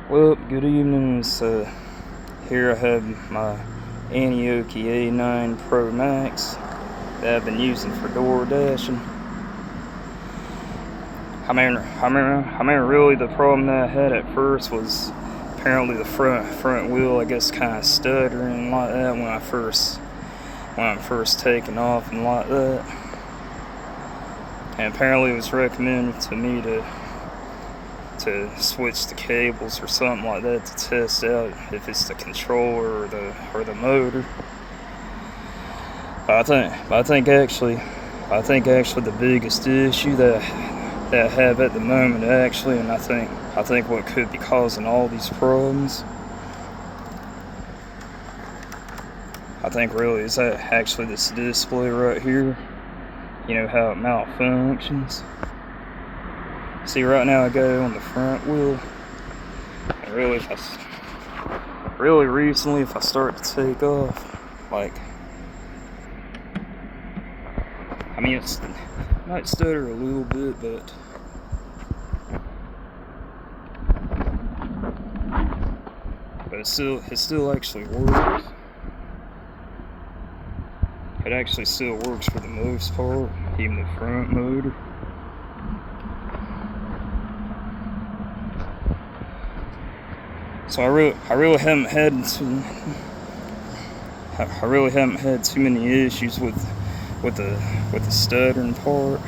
Well, good evening. So here I have my Aniioki A9 Pro Max that I've been using for door dashing. Really the problem that I had at first was apparently the front wheel, I guess, kind of stuttering like that when I'm first taking off and like that. And apparently it was recommended to me to switch the cables or something like that to test out if it's the controller or the motor. But I think actually the biggest issue that I have at the moment actually, and I think what could be causing all these problems, I think really is that actually this display right here. You know how it malfunctions. See, right now I got it on the front wheel, and really, recently, if I start to take off, like, I mean, it might stutter a little bit, but it still actually works. It actually still works for the most part, even the front motor. So I really haven't had too many issues with the stuttering part.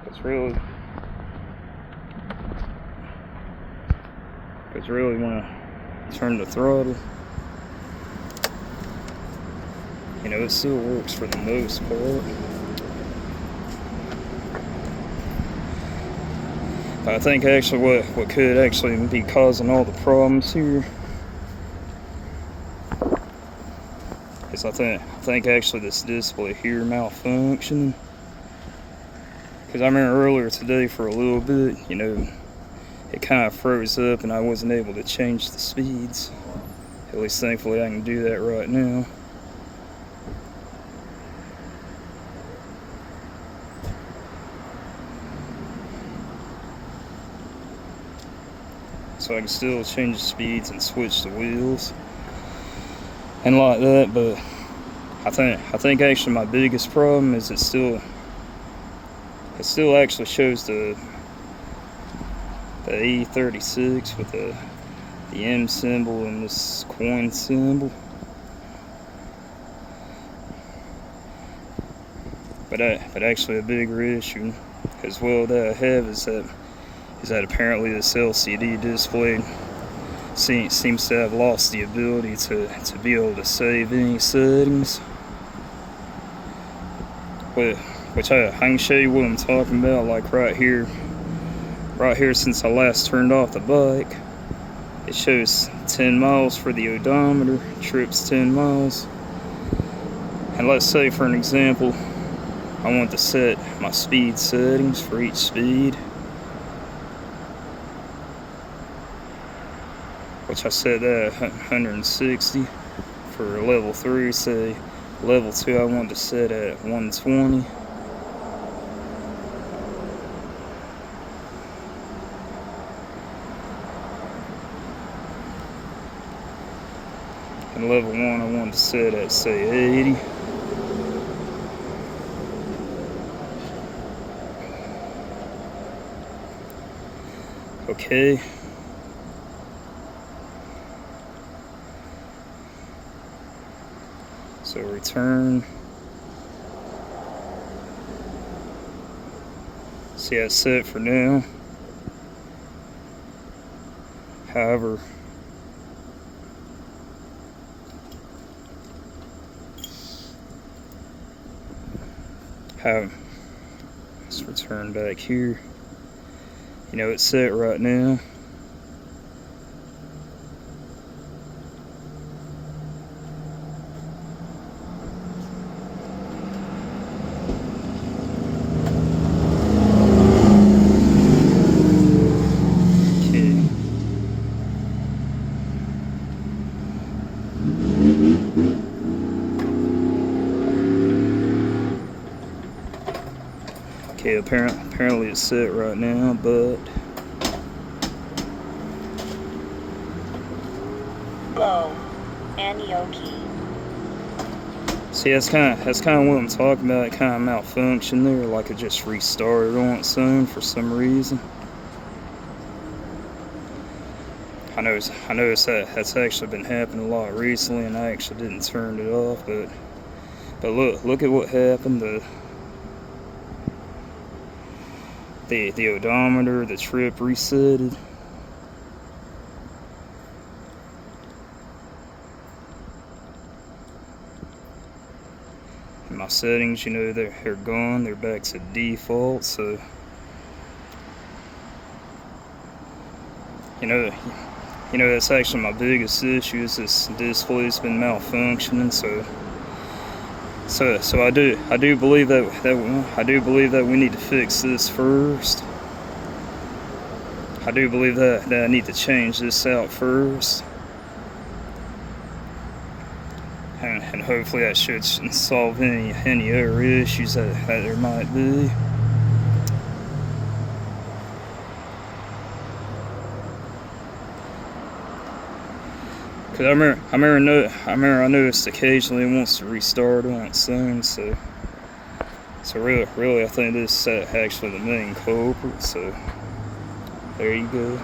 Because really when I turn the throttle, you know, it still works for the most part. But I think actually what could actually be causing all the problems here is I think actually this display here malfunctioning. Because I remember earlier today for a little bit, you know, it kind of froze up and I wasn't able to change the speeds. At least thankfully I can do that right now. So I can still change the speeds and switch the wheels and like that, but I think actually my biggest problem is it still actually shows the E36 with the M symbol and this coin symbol. But actually a bigger issue as well that I have is that apparently this LCD display seems to have lost the ability to be able to save any settings. Which I can show you what I'm talking about, like right here since I last turned off the bike. It shows 10 miles for the odometer, trips 10 miles. And let's say for an example, I want to set my speed settings for each speed, which I set that at 160 for level 3. Say level 2 I want to set at 120. And level 1 I want to set at, say, 80. Okay. So return. See, that's set for now. However, let's return back here. You know, it's set right now. Okay, apparently it's set right now, but Go, Aniioki. see, that's kind of what I'm talking about. It kind of malfunctioned there, like it just restarted on its own for some reason. I noticed that that's actually been happening a lot recently, and I actually didn't turn it off. But look at what happened. The odometer, the trip resetted. And my settings, you know, they're gone. They're back to default. So you know that's actually my biggest issue. Is this display's been malfunctioning. So I do believe that we need to fix this first. I do believe that I need to change this out first, and hopefully that should solve any other issues that there might be. Cause I noticed occasionally it wants to restart on its own. So really, I think this is actually the main culprit. So there you go.